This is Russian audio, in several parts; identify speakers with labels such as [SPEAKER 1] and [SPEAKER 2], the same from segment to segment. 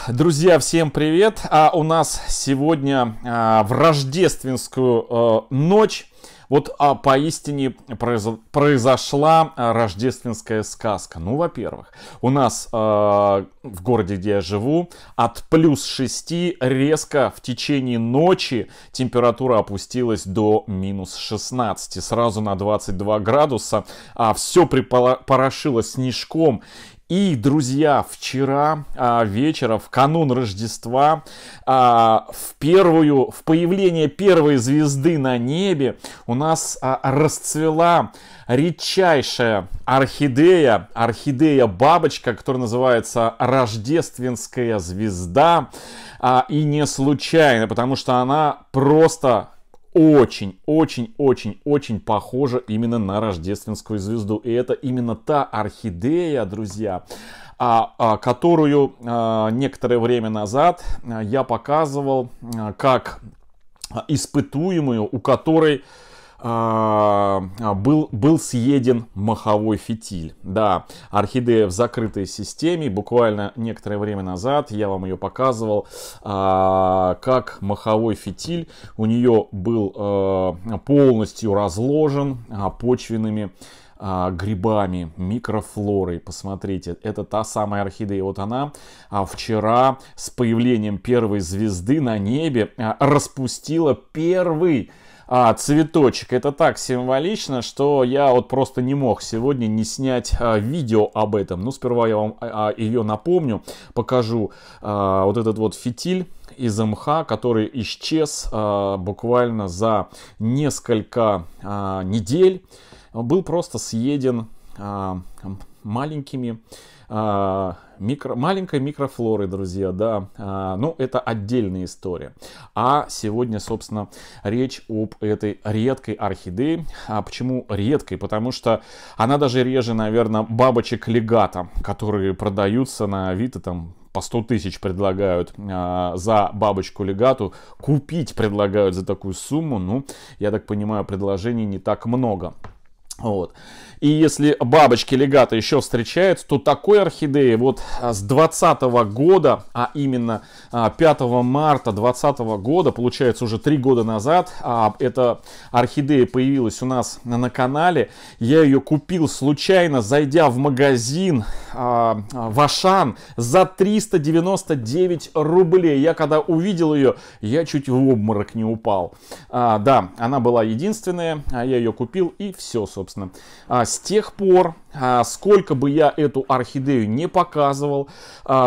[SPEAKER 1] Друзья, всем привет! У нас сегодня в рождественскую ночь поистине произошла рождественская сказка. Ну, во-первых, у нас в городе, где я живу, от +6 резко в течение ночи температура опустилась до -16, сразу на 22 градуса. Все припорошило снежком. И, друзья, вчера вечером, в канун Рождества, в появление первой звезды на небе у нас расцвела редчайшая орхидея-бабочка, которая называется рождественская звезда. И не случайно, потому что она просто очень похожа именно на рождественскую звезду. И это именно та орхидея, друзья, которую некоторое время назад я показывал как испытуемую, у которой был съеден моховой фитиль. Да, орхидея в закрытой системе. Буквально некоторое время назад я вам ее показывал, как моховой фитиль у нее был полностью разложен почвенными грибами, микрофлорой. Посмотрите, это та самая орхидея. Вот она вчера с появлением первой звезды на небе распустила первый цветочек. Это так символично, что я просто не мог сегодня не снять видео об этом. Ну, сперва я вам ее напомню, покажу. Вот этот фитиль из мха, который исчез буквально за несколько недель, был просто съеден маленькой микрофлорой, друзья, да. Ну, это отдельная история. А сегодня, собственно, речь об этой редкой орхидее. Почему редкой? Потому что она даже реже, наверное, бабочек легато, которые продаются на Авито, там, по 100 тысяч предлагают за бабочку легату. Купить предлагают за такую сумму. Ну, я так понимаю, предложений не так много. Вот. И если бабочки легато еще встречаются, то такой орхидеи с 2020 года, а именно 5 марта 2020 года, получается уже 3 года назад, эта орхидея появилась у нас на канале. Я ее купил случайно, зайдя в магазин в Ашан за 399 рублей. Я когда увидел ее, я чуть в обморок не упал. Да, она была единственная, я ее купил и все, собственно. С тех пор, сколько бы я эту орхидею не показывал,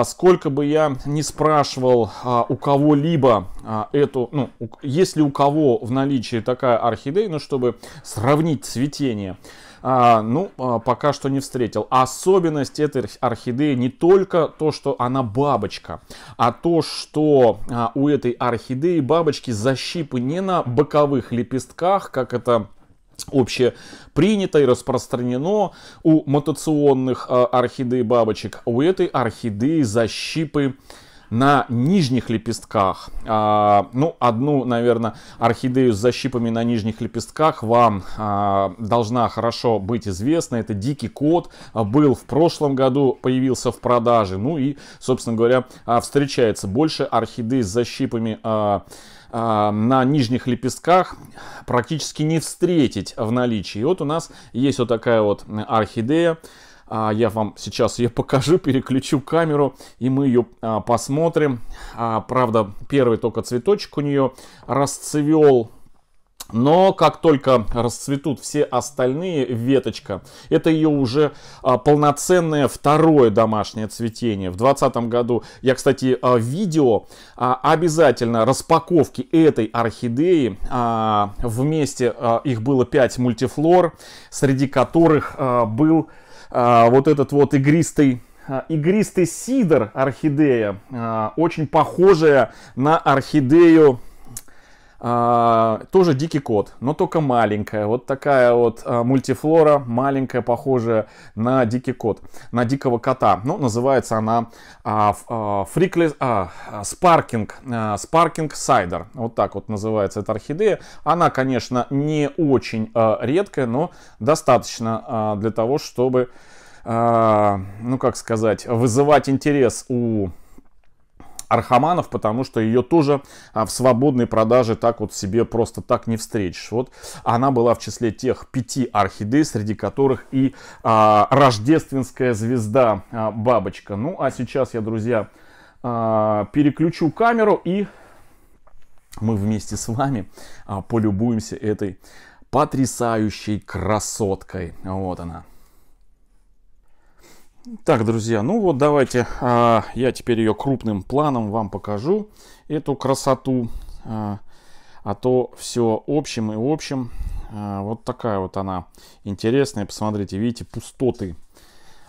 [SPEAKER 1] сколько бы я не спрашивал у кого-либо есть ли у кого в наличии такая орхидея, чтобы сравнить цветение, пока что не встретил. Особенность этой орхидеи не только то, что она бабочка, а то, что у этой орхидеи бабочки защипы не на боковых лепестках, как это общепринято и распространено у мутационных орхидей бабочек. У этой орхидеи защипы на нижних лепестках. Одну, наверное, орхидею с защипами на нижних лепестках вам должна хорошо быть известна. Это дикий кот. Был в прошлом году, появился в продаже. Ну и, собственно говоря, встречается больше орхидей с защипами на нижних лепестках практически не встретить в наличии. И вот у нас есть вот такая орхидея. Я вам сейчас ее покажу, переключу камеру, и мы ее посмотрим. Правда, первый только цветочек у нее расцвел. Но как только расцветут все остальные, веточка, это ее уже полноценное второе домашнее цветение. В 2020 году я, кстати, видео обязательно распаковки этой орхидеи. Вместе их было 5 мультифлор, среди которых был игристый сидр орхидея, очень похожая на орхидею. Тоже дикий кот, но только маленькая. Вот такая мультифлора, маленькая, похожая на дикий кот, на дикого кота. Называется она Sparking Cider. Вот так называется эта орхидея. Она, конечно, не очень редкая, но достаточно для того, чтобы, вызывать интерес у архаманов, потому что ее тоже в свободной продаже так вот себе просто так не встретишь. Вот она была в числе тех 5 орхидей, среди которых и рождественская звезда бабочка. Ну а сейчас я, друзья, переключу камеру, и мы вместе с вами полюбуемся этой потрясающей красоткой. Вот она. Так, друзья, ну вот давайте я теперь ее крупным планом вам покажу, эту красоту, а то все общим и общим. Вот такая вот она интересная, посмотрите, видите, пустоты,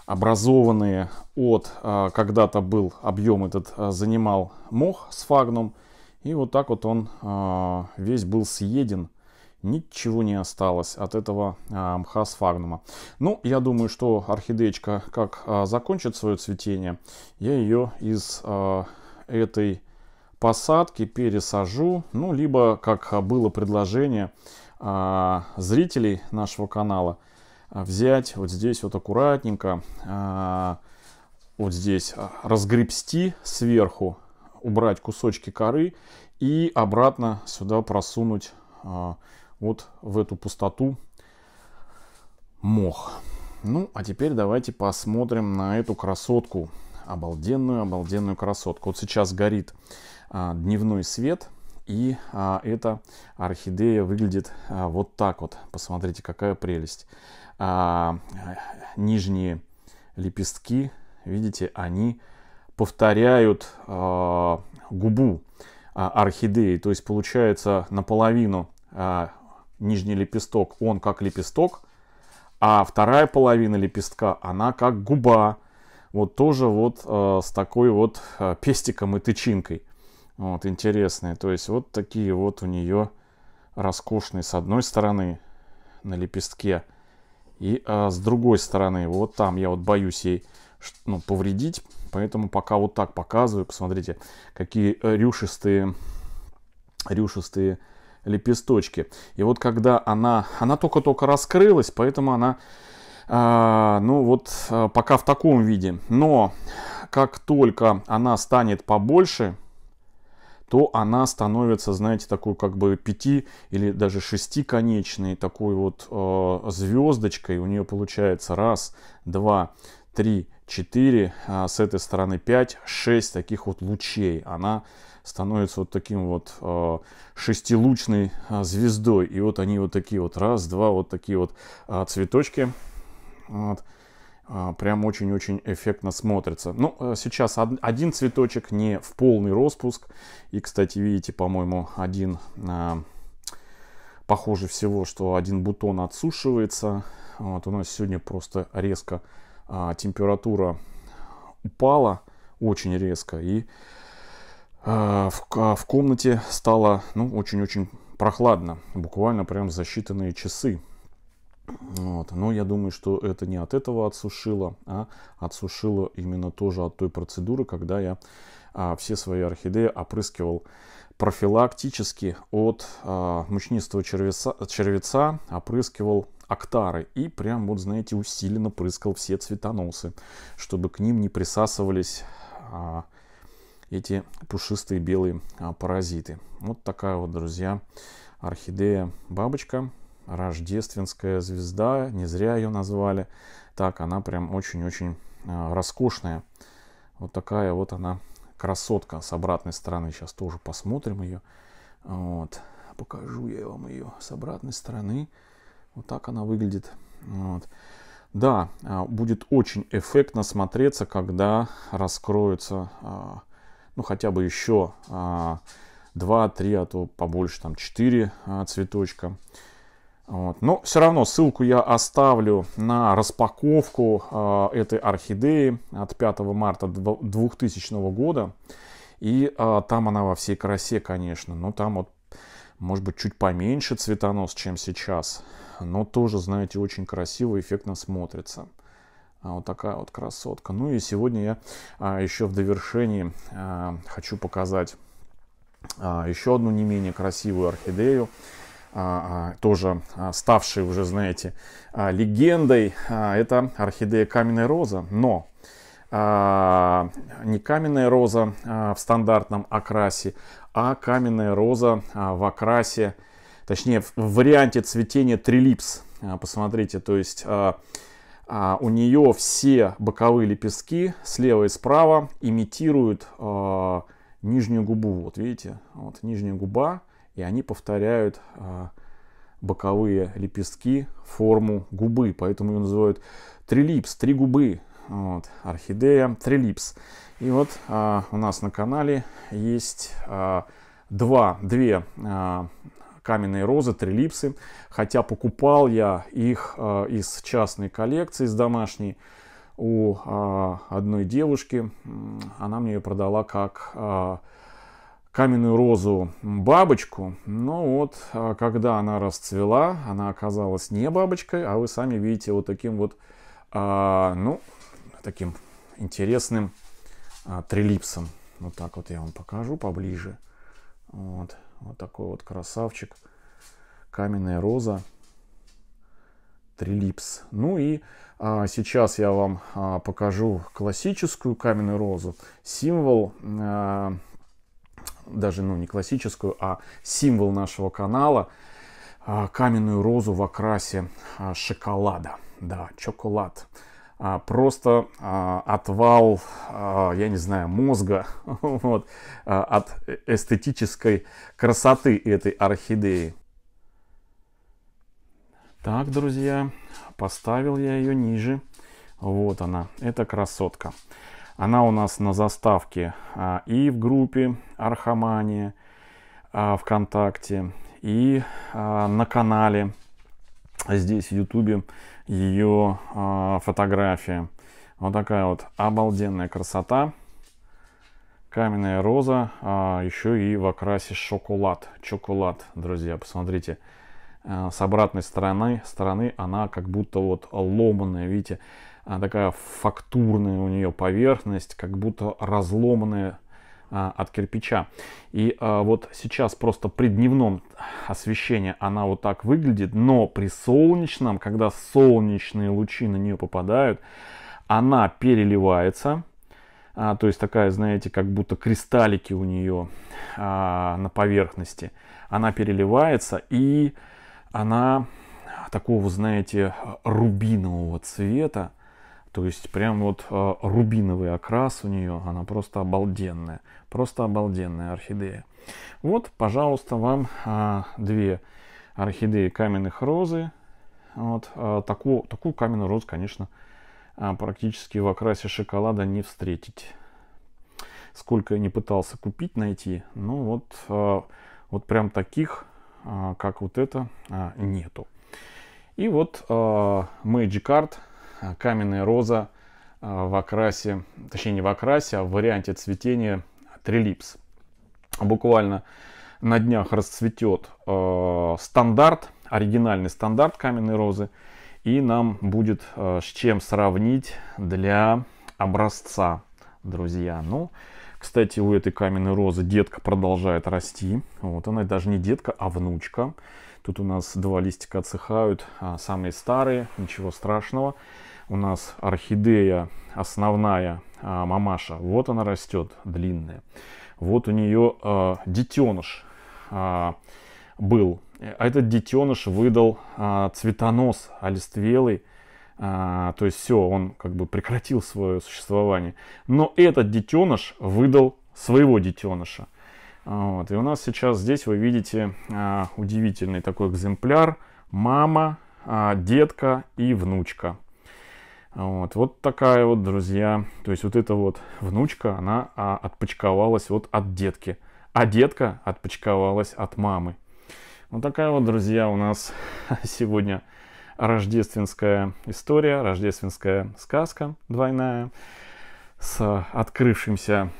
[SPEAKER 1] образованные от, когда-то был объем этот, занимал мох сфагнум, и вот так вот он весь был съеден. Ничего не осталось от этого мха сфагнума. Ну, я думаю, что орхидеечка, как закончит свое цветение, я ее из этой посадки пересажу. Ну, либо, как было предложение зрителей нашего канала, взять вот здесь вот аккуратненько, вот здесь разгребсти сверху, убрать кусочки коры и обратно сюда просунуть вот в эту пустоту мох. Ну, а теперь давайте посмотрим на эту красотку. Обалденную красотку. Вот сейчас горит дневной свет, и эта орхидея выглядит вот так вот. Посмотрите, какая прелесть. Нижние лепестки, видите, они повторяют губу орхидеи. То есть получается наполовину нижний лепесток, он как лепесток, а вторая половина лепестка, она как губа. Вот тоже вот с такой вот пестиком и тычинкой. Вот, интересные. То есть вот такие вот у нее роскошные с одной стороны на лепестке. И с другой стороны, вот там я вот боюсь ей повредить. Поэтому пока вот так показываю. Посмотрите, какие рюшистые лепесточки. И вот когда она только-только раскрылась, поэтому она, ну вот, пока в таком виде. Но как только она станет побольше, то она становится, знаете, такой как бы 5 или даже 6-конечной, такой вот звездочкой. У нее получается 1, 2, 3, 4, с этой стороны 5, 6 таких вот лучей. Она становится вот таким вот шестилучной звездой. И вот они вот такие вот 1, 2, вот такие вот цветочки. Вот. Прям очень-очень эффектно смотрится. Ну, сейчас один цветочек не в полный распуск. И, кстати, видите, по-моему, похоже всего, что один бутон отсушивается. Вот, у нас сегодня просто резко температура упала, очень резко. И в комнате стало, ну, очень-очень прохладно. Буквально прям за считанные часы. Вот. Но я думаю, что это не от этого отсушило, а отсушило именно тоже от той процедуры, когда я все свои орхидеи опрыскивал профилактически от мучнистого червеца, опрыскивал актары. И прям, вот знаете, усиленно прыскал все цветоносы, чтобы к ним не присасывались эти пушистые белые паразиты. Вот такая вот, друзья, орхидея бабочка. Рождественская звезда, не зря ее назвали так. Она прям очень-очень роскошная. Вот такая вот она красотка. С обратной стороны сейчас тоже посмотрим ее. Вот. Покажу я вам ее с обратной стороны. Вот так она выглядит. Вот. Да, будет очень эффектно смотреться, когда раскроются, ну, хотя бы еще 2, 3, а то побольше, там 4 цветочка. Вот. Но все равно ссылку я оставлю на распаковку этой орхидеи от 5 марта 2000 года. И там она во всей красе, конечно. Но там вот, может быть, чуть поменьше цветонос, чем сейчас. Но тоже, знаете, очень красиво, эффектно смотрится. Вот такая вот красотка. Ну и сегодня я еще в довершении хочу показать еще одну не менее красивую орхидею. Тоже ставшей уже, знаете, легендой. Это орхидея каменная роза. Но не каменная роза в стандартном окрасе, а каменная роза в окрасе, точнее в варианте цветения трилипс. Посмотрите, то есть у нее все боковые лепестки слева и справа имитируют нижнюю губу. Вот видите, вот нижняя губа, и они повторяют боковые лепестки форму губы, поэтому ее называют трилипс, три губы. Вот, орхидея трилипс. И вот у нас на канале есть две каменные розы, трилипсы. Хотя покупал я их из частной коллекции, из домашней, у одной девушки. Она мне ее продала как каменную розу бабочку. Но вот когда она расцвела, она оказалась не бабочкой, а вы сами видите вот таким вот, ну, таким интересным трилипсом. Вот так вот я вам покажу поближе. Вот такой вот красавчик. Каменная роза трилипс. Ну и сейчас я вам покажу классическую каменную розу. Символ, даже не классическую, а символ нашего канала. Каменную розу в окрасе шоколада. Да, чоколад. Просто отвал, я не знаю, мозга вот, от эстетической красоты этой орхидеи. Так, друзья, поставил я ее ниже. Вот она, эта красотка. Она у нас на заставке и в группе Архамания ВКонтакте, и на канале здесь в Ютубе ее фотография. Вот такая вот обалденная красота. Каменная роза, еще и в окрасе шоколад. Чоколад, друзья, посмотрите. С обратной стороны она как будто вот ломаная, видите, такая фактурная у нее поверхность, как будто разломанная от кирпича. И вот сейчас просто при дневном освещении она вот так выглядит, но при солнечном, когда солнечные лучи на нее попадают, она переливается. То есть такая, знаете, как будто кристаллики у нее на поверхности. Она переливается, и она такого, знаете, рубинового цвета. То есть прям вот рубиновый окрас у нее. Она просто обалденная. Просто обалденная орхидея. Вот, пожалуйста, вам две орхидеи каменных розы. Вот, такую каменную розу, конечно, практически в окрасе шоколада не встретить. Сколько я не пытался купить, найти, ну вот прям таких, как вот это, нету. И вот Magic Art, каменная роза в окрасе, точнее не в окрасе, а в варианте цветения трилипс. Буквально на днях расцветет стандарт, оригинальный стандарт каменной розы. И нам будет с чем сравнить для образца, друзья. Ну, кстати, у этой каменной розы детка продолжает расти. Вот она даже не детка, а внучка. Тут у нас два листика отсыхают, самые старые, ничего страшного. У нас орхидея основная, мамаша, вот она растет, длинная. Вот у нее детеныш был. А этот детеныш выдал цветонос алиствелый. То есть все, он как бы прекратил свое существование. Но этот детеныш выдал своего детеныша. Вот. И у нас сейчас здесь вы видите удивительный такой экземпляр. Мама, детка и внучка. Вот такая вот, друзья. То есть вот эта вот внучка, она отпочковалась вот от детки. А детка отпочковалась от мамы. Вот такая вот, друзья, у нас сегодня рождественская история, рождественская сказка двойная с открывшимся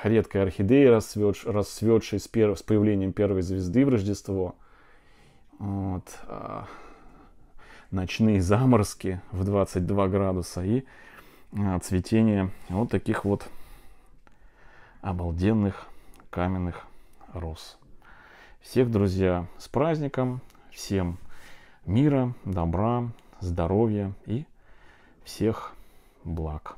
[SPEAKER 1] редкой орхидеей, расцветшей с появлением первой звезды в Рождество. Вот. Ночные заморозки в 22 градуса и цветение вот таких вот обалденных каменных роз. Всех, друзья, с праздником, всем мира, добра, здоровья и всех благ.